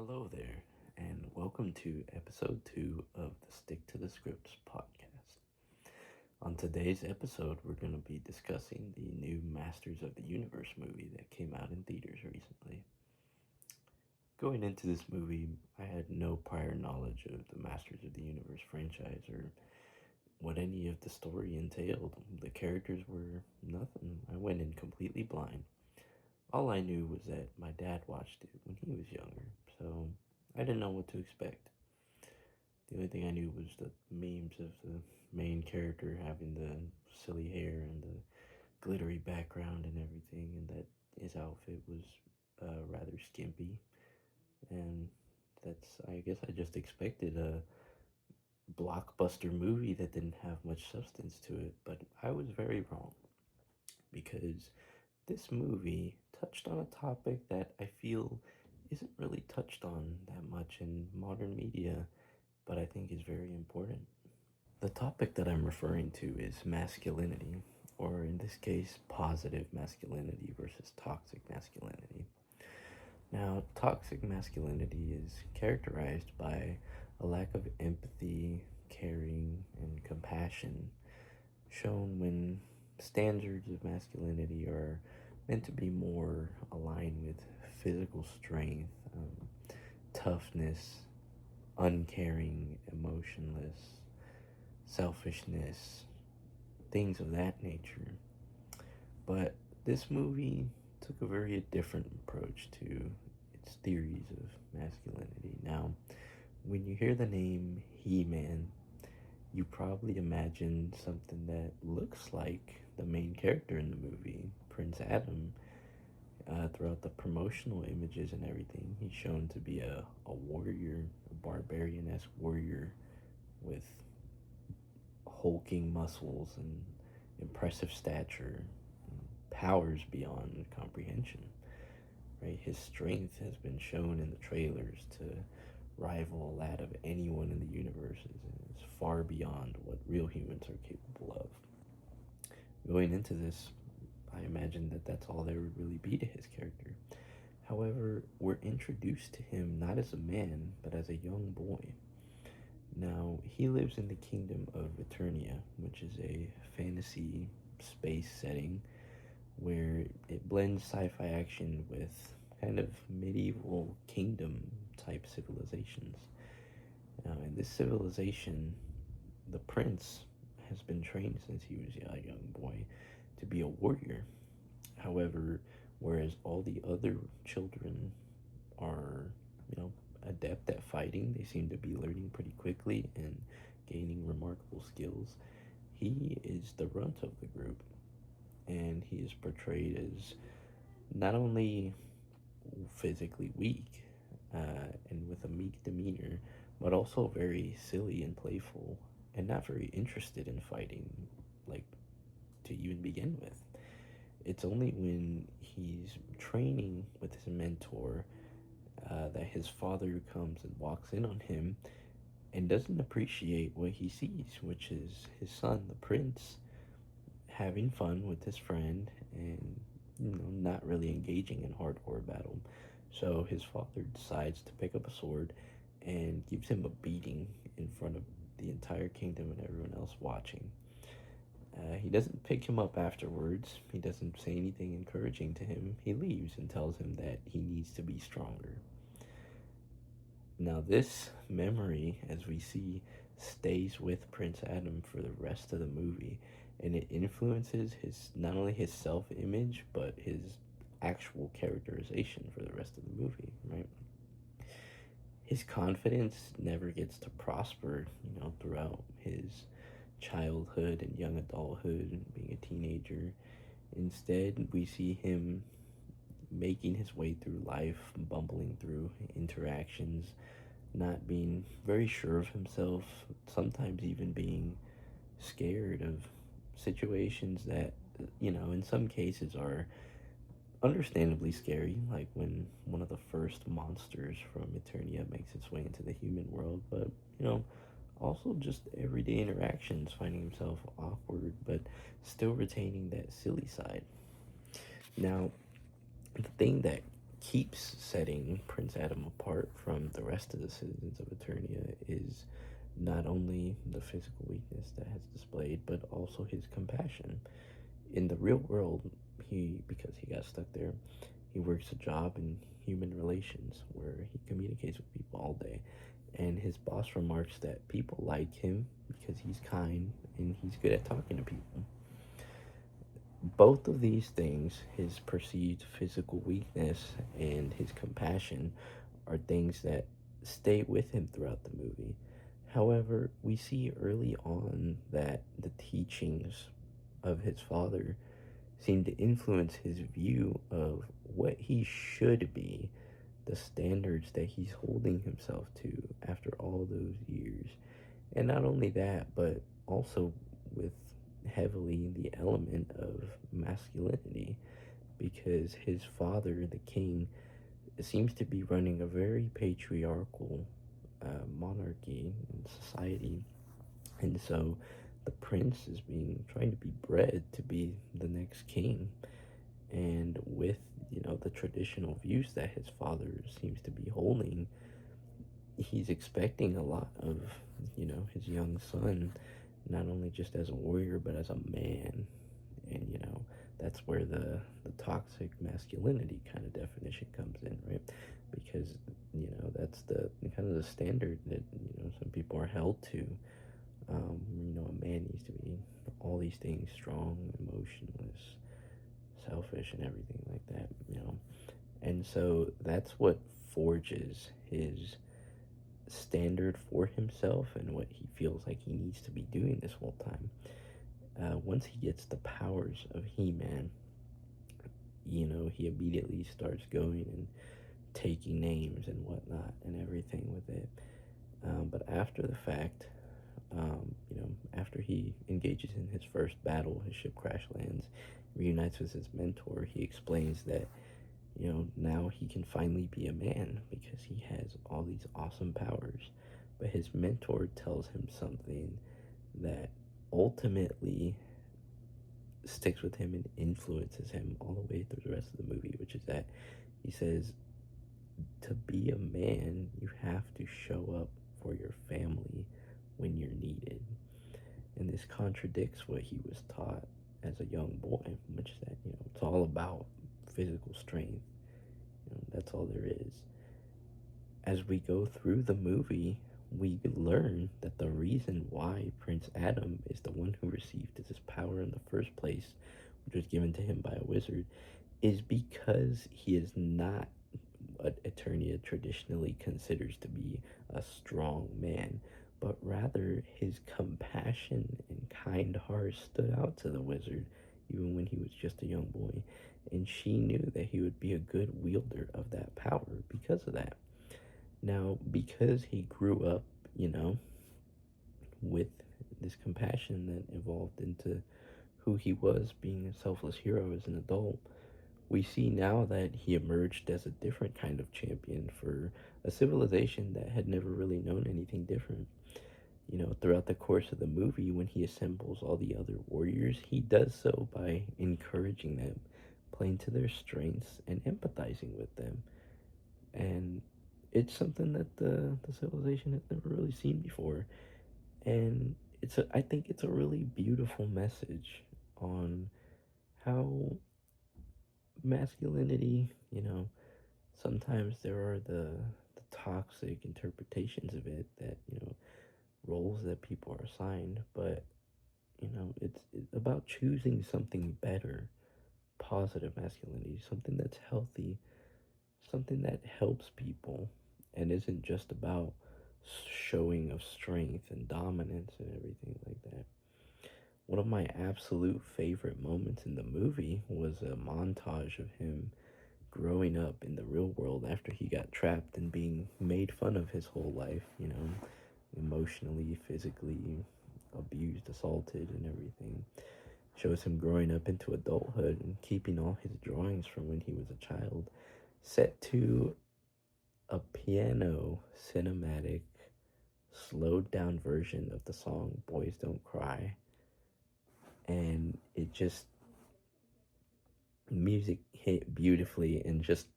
Hello there, and welcome to episode 2 of the Stick to the Scripts podcast. On today's episode, we're going to be discussing the new Masters of the Universe movie that came out in theaters recently. Going into this movie, I had no prior knowledge of the Masters of the Universe franchise or what any of the story entailed. The characters were nothing. I went in completely blind. All I knew was that my dad watched it when he was younger, so I didn't know what to expect. The only thing I knew was the memes of the main character having the silly hair and the glittery background and everything, and that his outfit was rather skimpy. And I guess I just expected a blockbuster movie that didn't have much substance to it, but I was very wrong because this movie touched on a topic that I feel isn't really touched on that much in modern media, but I think is very important. The topic that I'm referring to is masculinity, or in this case, positive masculinity versus toxic masculinity. Now, toxic masculinity is characterized by a lack of empathy, caring, and compassion shown when standards of masculinity are meant to be more aligned with physical strength, toughness, uncaring, emotionless, selfishness, things of that nature. But this movie took a very different approach to its theories of masculinity. Now, when you hear the name He-Man, you probably imagine something that looks like the main character in the movie, Prince Adam. Throughout the promotional images and everything, he's shown to be a warrior, a barbarian-esque warrior with hulking muscles and impressive stature, and powers beyond comprehension. Right, his strength has been shown in the trailers to rival that of anyone in the universe. It's far beyond what real humans are capable of. Going into this, I imagined that that's all there would really be to his character. However, we're introduced to him not as a man, but as a young boy. Now, he lives in the kingdom of Eternia, which is a fantasy space setting where it blends sci-fi action with kind of medieval kingdom type civilizations. Now, in this civilization, the prince has been trained since he was a young boy to be a warrior. However, whereas all the other children are, adept at fighting, they seem to be learning pretty quickly and gaining remarkable skills. He is the runt of the group, and he is portrayed as not only physically weak and with a meek demeanor, but also very silly and playful and not very interested in fighting, like, to even begin with. It's only when he's training with his mentor that his father comes and walks in on him and doesn't appreciate what he sees, which is his son, the prince, having fun with his friend and not really engaging in hardcore battle. So his father decides to pick up a sword and gives him a beating in front of the entire kingdom and everyone else watching. He doesn't pick him up afterwards. He doesn't say anything encouraging to him. He leaves and tells him that he needs to be stronger. Now, this memory, as we see, stays with Prince Adam for the rest of the movie, and it influences his not only his self-image but his actual characterization for the rest of the movie, right? His confidence never gets to prosper, throughout his childhood and young adulthood and being a teenager. Instead, we see him making his way through life, bumbling through interactions, not being very sure of himself, sometimes even being scared of situations that, in some cases are understandably scary, like when one of the first monsters from Eternia makes its way into the human world, but, also just everyday interactions, finding himself awkward, but still retaining that silly side. Now, the thing that keeps setting Prince Adam apart from the rest of the citizens of Eternia is not only the physical weakness that has displayed, but also his compassion. In the real world, because he got stuck there, he works a job in human relations where he communicates with people all day. And his boss remarks that people like him because he's kind and he's good at talking to people. Both of these things, his perceived physical weakness and his compassion, are things that stay with him throughout the movie. However, we see early on that the teachings of his father seem to influence his view of what he should be, the standards that he's holding himself to after all those years. And not only that, but also with heavily the element of masculinity, because his father, the king, seems to be running a very patriarchal monarchy and society. And so the prince is being trying to be bred to be the next king, and with the traditional views that his father seems to be holding, he's expecting a lot of his young son, not only just as a warrior but as a man. And that's where the toxic masculinity kind of definition comes in, right? Because that's the kind of the standard that some people are held to. A man needs to be all these things: strong, emotionless, selfish, and everything like that. And so that's what forges his standard for himself and what he feels like he needs to be doing this whole time. Once he gets the powers of He-Man, he immediately starts going and taking names and whatnot and everything with it. But after the fact, after he engages in his first battle, his ship crash lands, reunites with his mentor, he explains that, now he can finally be a man because he has all these awesome powers. But his mentor tells him something that ultimately sticks with him and influences him all the way through the rest of the movie, which is that he says, to be a man, you have to show up for your family when you're needed. And this contradicts what he was taught as a young boy, which is that, it's all about physical strength. That's all there is. As we go through the movie, we learn that the reason why Prince Adam is the one who received this power in the first place, which was given to him by a wizard, is because he is not what Eternia traditionally considers to be a strong man, but rather his compassion and kind heart stood out to the wizard even when he was just a young boy, and she knew that he would be a good wielder of that power because of that. Now, because he grew up, with this compassion that evolved into who he was, being a selfless hero as an adult, we see now that he emerged as a different kind of champion for a civilization that had never really known anything different. Throughout the course of the movie, when he assembles all the other warriors, he does so by encouraging them, playing to their strengths, and empathizing with them. And it's something that the civilization has never really seen before. And I think it's a really beautiful message on how masculinity, sometimes there are the toxic interpretations of it that, roles that people are assigned, but, it's about choosing something better, positive masculinity, something that's healthy, something that helps people and isn't just about showing of strength and dominance and everything like that. One of my absolute favorite moments in the movie was a montage of him growing up in the real world after he got trapped and being made fun of his whole life, emotionally, physically abused, assaulted, and everything. Shows him growing up into adulthood and keeping all his drawings from when he was a child, set to a piano cinematic, slowed down version of the song Boys Don't Cry. And it just, music hit beautifully, and just,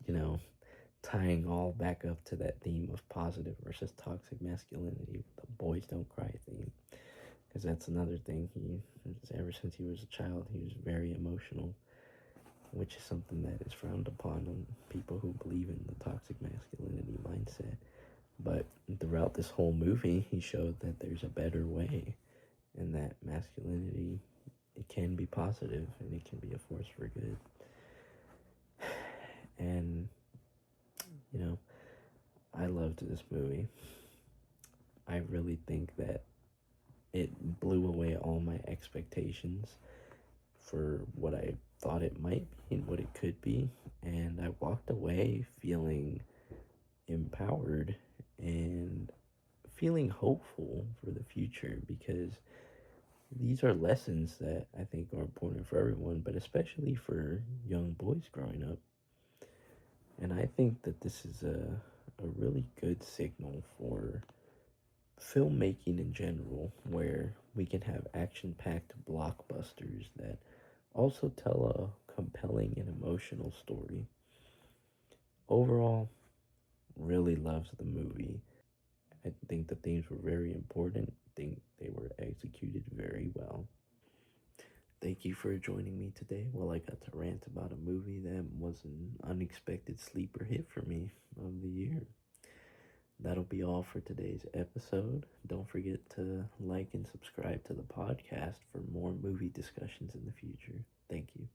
tying all back up to that theme of positive versus toxic masculinity, the boys don't cry theme. Because that's another thing. Ever since he was a child, he was very emotional, which is something that is frowned upon on people who believe in the toxic masculinity mindset. But throughout this whole movie, he showed that there's a better way, and that masculinity, it can be positive and it can be a force for good. And you know, I loved this movie. I really think that it blew away all my expectations for what I thought it might be and what it could be. And I walked away feeling empowered and feeling hopeful for the future, because these are lessons that I think are important for everyone, but especially for young boys growing up. And I think that this is a really good signal for filmmaking in general, where we can have action packed blockbusters that also tell a compelling and emotional story. Overall, really loves the movie. I think the themes were very important. I think they were executed very well. Thank you for joining me today while I got to rant about a movie that was an unexpected sleeper hit for me of the year. That'll be all for today's episode. Don't forget to like and subscribe to the podcast for more movie discussions in the future. Thank you.